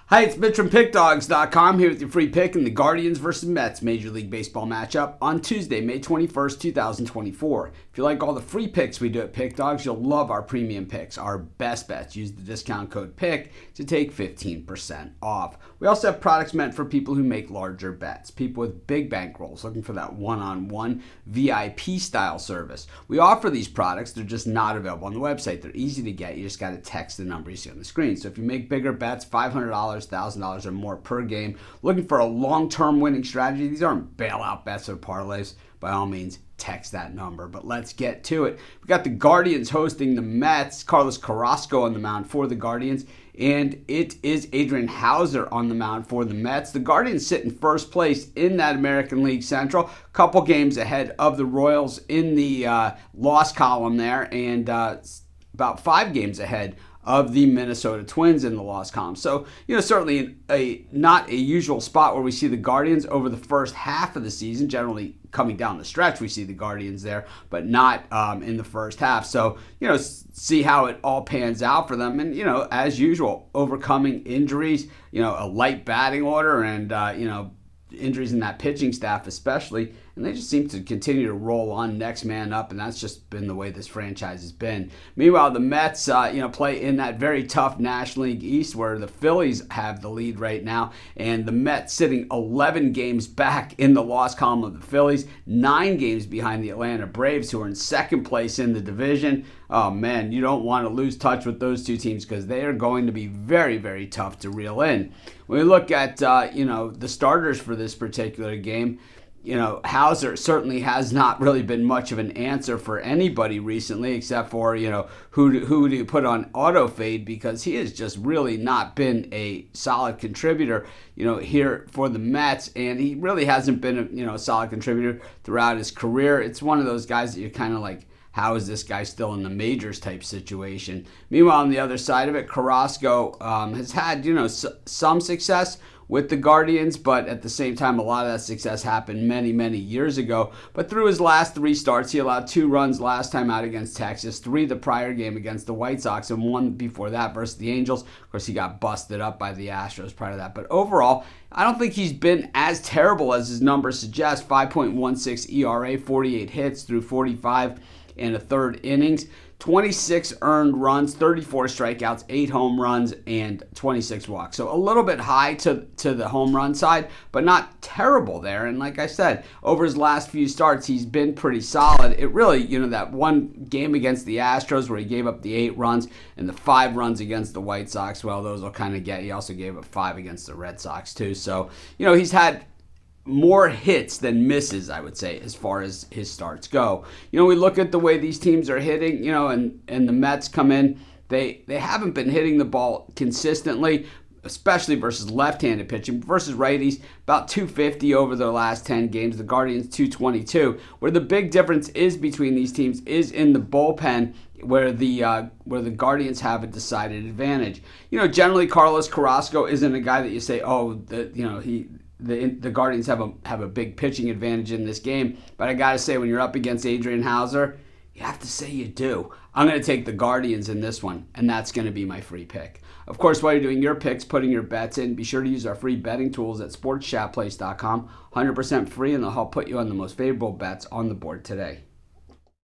Hi, it's Mitch from Pickdawgz.com here with your free pick in the Guardians versus Mets Major League Baseball matchup on Tuesday, May 21st, 2024. If you like all the free picks we do at Pickdawgz, you'll love our premium picks, our best bets. Use the discount code PICK to take 15% off. We also have products meant for people who make larger bets, people with big bankrolls looking for that one-on-one VIP style service. We offer these products, they're just not available on the website. They're easy to get, you just got to text the number you see on the screen. So if you make bigger bets, $500, $1,000 or more per game, looking for a long-term winning strategy, these aren't bailout bets or parlays. By all means, text that number. But let's get to it. We got the Guardians hosting the Mets. Carlos Carrasco on the mound for the Guardians, and it is Adrian Houser on the mound for the Mets. The Guardians sit in first place in that American League Central, couple games ahead of the Royals in the loss column there, and about 5 games ahead of the Minnesota Twins in the loss column. So, certainly not a usual spot where we see the Guardians over the first half of the season. Generally, coming down the stretch, we see the Guardians there, but not in the first half. So, see how it all pans out for them. And, as usual, overcoming injuries, a light batting order and, injuries in that pitching staff especially, and they just seem to continue to roll on next man up, and that's just been the way this franchise has been. Meanwhile, the Mets, play in that very tough National League East where the Phillies have the lead right now, and the Mets sitting 11 games back in the loss column of the Phillies, 9 games behind the Atlanta Braves, who are in second place in the division. Oh man, you don't want to lose touch with those two teams because they are going to be very, very tough to reel in. When we look at the starters for this particular game, Houser certainly has not really been much of an answer for anybody recently, except for who do you put on auto fade, because he has just really not been a solid contributor here for the Mets, and he really hasn't been a solid contributor throughout his career. It's one of those guys that you're kind of like, how is this guy still in the majors type situation? Meanwhile, on the other side of it, Carrasco has had, some success with the Guardians, but at the same time, a lot of that success happened many, many years ago. But through his last 3 starts, he allowed 2 runs last time out against Texas, 3 the prior game against the White Sox, and 1 before that versus the Angels. Of course, he got busted up by the Astros prior to that. But overall, I don't think he's been as terrible as his numbers suggest. 5.16 ERA, 48 hits through 45 and a third innings, 26 earned runs, 34 strikeouts, 8 home runs, and 26 walks. So a little bit high to the home run side, but not terrible there. And like I said, over his last few starts, he's been pretty solid. It really, that one game against the Astros where he gave up the 8 runs and the 5 runs against the White Sox, well, those will kind of get. He also gave up 5 against the Red Sox too. So, he's had more hits than misses, I would say, as far as his starts go. We look at the way these teams are hitting, and the Mets come in. They haven't been hitting the ball consistently, especially versus left-handed pitching. Versus righties, about 250 over their last 10 games. The Guardians, 222. Where the big difference is between these teams is in the bullpen, where the Guardians have a decided advantage. Generally Carlos Carrasco isn't a guy that you say, the Guardians have a big pitching advantage in this game. But I got to say, when you're up against Adrian Houser, you have to say you do. I'm going to take the Guardians in this one, and that's going to be my free pick. Of course, while you're doing your picks, putting your bets in, be sure to use our free betting tools at sportschatplace.com. 100% free, and they'll help put you on the most favorable bets on the board today.